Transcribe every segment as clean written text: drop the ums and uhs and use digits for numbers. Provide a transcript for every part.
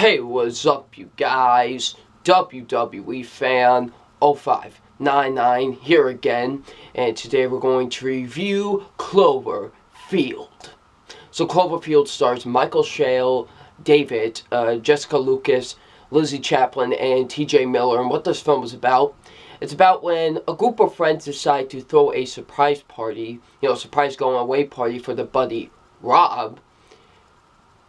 Hey, what's up, you guys? WWE fan 0599 here again, and today we're going to review Cloverfield. So Cloverfield stars Michael Shale, David, Jessica Lucas, Lizzie Chaplin, and T.J. Miller. And what this film is about, it's about when a group of friends decide to throw a surprise party, surprise going away party for their buddy Rob.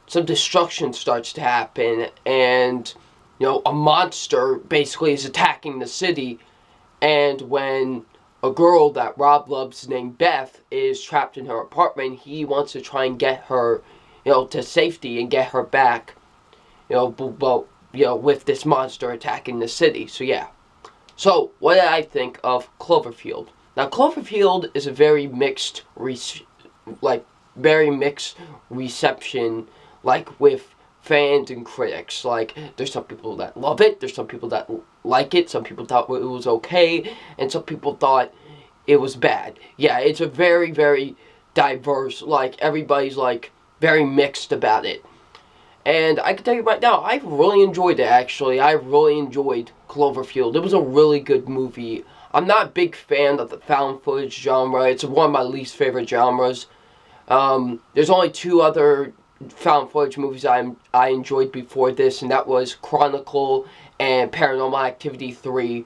Some destruction starts to happen, and a monster basically is attacking the city. And when a girl that Rob loves named Beth is trapped in her apartment, he wants to try and get her to safety and get her back, with this monster attacking the city. So what did I think of Cloverfield? Now, Cloverfield is a very mixed reception, with fans and critics. There's some people that love it, there's some people that like it, some people thought it was okay, and some people thought it was bad. Yeah, it's a very, very diverse, everybody's, very mixed about it. And I can tell you right now, I really enjoyed it, actually. I really enjoyed Cloverfield. It was a really good movie. I'm not a big fan of the found footage genre. It's one of my least favorite genres. There's only two other found footage movies I enjoyed before this, and that was Chronicle and Paranormal Activity 3,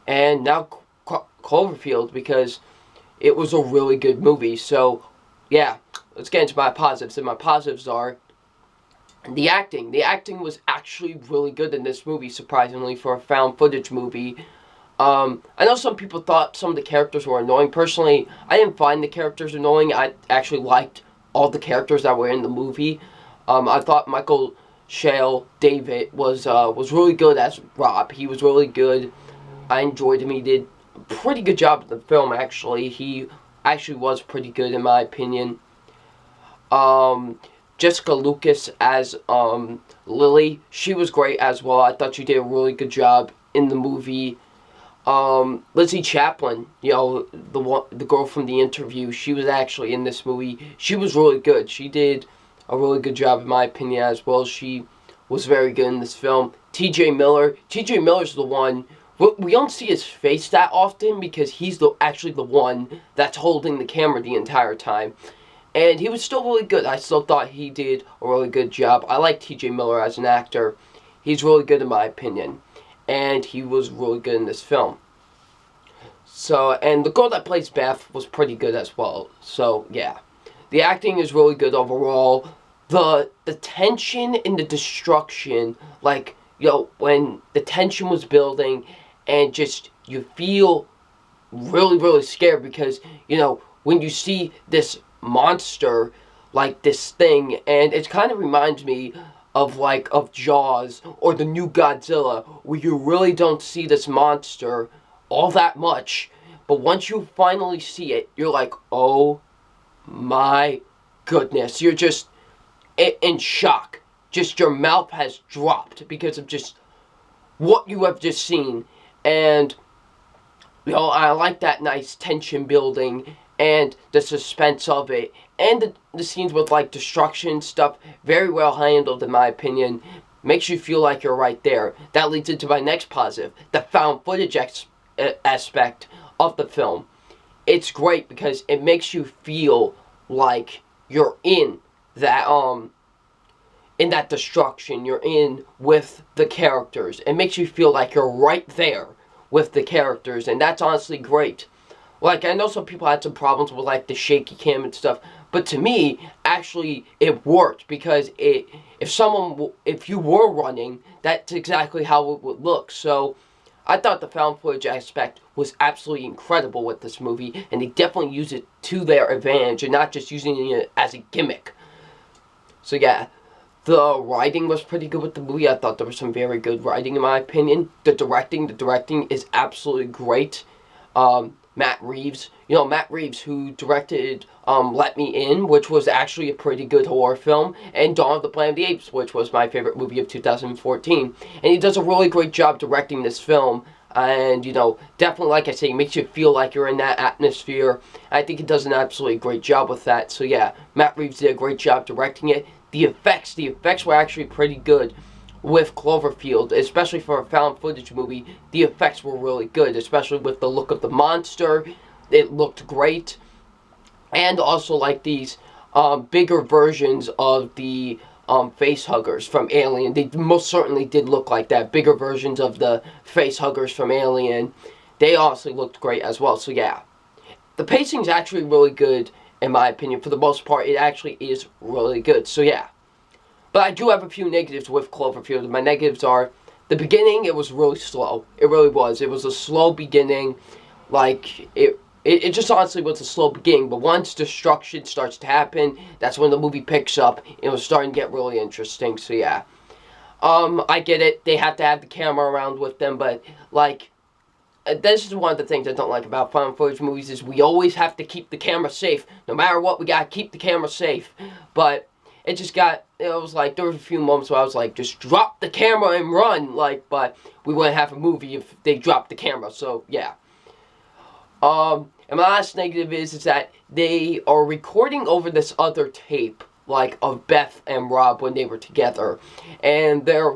and now Cloverfield, because it was a really good movie. So yeah, let's get into my positives. And my positives are the acting. The acting was actually really good in this movie, surprisingly, for a found footage movie. I know some people thought some of the characters were annoying. Personally, I didn't find the characters annoying. I actually liked all the characters that were in the movie. I thought Michael Shale, David, was really good as Rob. He was really good. I enjoyed him. He did a pretty good job in the film, actually. He actually was pretty good, in my opinion. Jessica Lucas as Lily, she was great as well. I thought she did a really good job in the movie. Lizzie Chaplin, the girl from The Interview, she was actually in this movie. She was really good. She did a really good job, in my opinion, as well. She was very good in this film. T.J. Miller's the one. We don't see his face that often because he's actually the one that's holding the camera the entire time. And he was still really good. I still thought he did a really good job. I like T.J. Miller as an actor. He's really good, in my opinion. And he was really good in this film. So, and the girl that plays Beth was pretty good as well. So, yeah. The acting is really good overall. The tension and the destruction, when the tension was building, and just, you feel really, really scared because, when you see this monster, this thing, and it kind of reminds me of Jaws or the new Godzilla, where you really don't see this monster all that much, but once you finally see it, you're like, oh my goodness. You're just in shock. Just your mouth has dropped because of just what you have just seen. And I like that nice tension building and the suspense of it, and the scenes with destruction stuff, very well handled, in my opinion. Makes you feel like you're right there. That leads into my next positive, the found footage aspect of the film. It's great because it makes you feel like you're in that destruction. You're in with the characters. It makes you feel like you're right there with the characters, and that's honestly great. I know some people had some problems with the shaky cam and stuff, but to me, actually, it worked because if you were running, that's exactly how it would look. So I thought the found footage aspect was absolutely incredible with this movie, and they definitely use it to their advantage and not just using it as a gimmick. So yeah, the writing was pretty good with the movie. I thought there was some very good writing, in my opinion. The directing is absolutely great. Matt Reeves, who directed Let Me In, which was actually a pretty good horror film, and Dawn of the Planet of the Apes, which was my favorite movie of 2014. And he does a really great job directing this film, and, definitely, like I say, it makes you feel like you're in that atmosphere. I think he does an absolutely great job with that. So yeah, Matt Reeves did a great job directing it. The effects were actually pretty good. with Cloverfield, especially for a found footage movie. The effects were really good, especially with the look of the monster. It looked great. And also like these bigger versions of the face huggers from Alien. They most certainly did look like that. Bigger versions of the face huggers from Alien. They also looked great as well. So yeah, the pacing's actually really good in my opinion. For the most part, it actually is really good. So yeah. But I do have a few negatives with Cloverfield. My negatives are, the beginning, it was really slow. It really was. It was a slow beginning. Like, it just honestly was a slow beginning. But once destruction starts to happen, that's when the movie picks up. It was starting to get really interesting. So yeah. I get it. They have to have the camera around with them. But, like, this is one of the things I don't like about found footage movies is we always have to keep the camera safe. No matter what, we gotta keep the camera safe. But it just got, it was like, there were a few moments where I was like, just drop the camera and run, like, but we wouldn't have a movie if they dropped the camera, so, yeah. And my last negative is that they are recording over this other tape, like, of Beth and Rob when they were together, and they're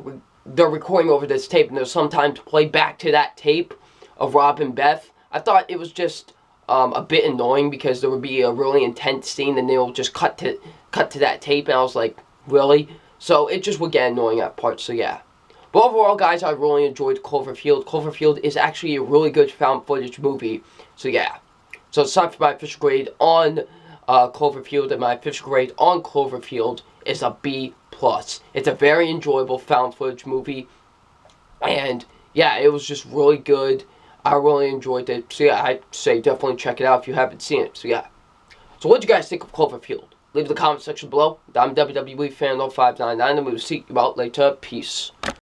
recording over this tape, and they'll sometimes play back to that tape of Rob and Beth. I thought it was just a bit annoying because there would be a really intense scene and they'll just cut to that tape, and I was like, really? So it just would get annoying at parts, so yeah. But overall, guys, I really enjoyed Cloverfield. Cloverfield is actually a really good found footage movie, so yeah. So it's time for my official grade on Cloverfield, and my official grade on Cloverfield is a B+. It's a very enjoyable found footage movie, and yeah, it was just really good. I really enjoyed it, so yeah, I'd say definitely check it out if you haven't seen it, so yeah. So what do you guys think of Cloverfield? Leave it in the comment section below. I'm WWE Fan 0599, and we will see you out later. Peace.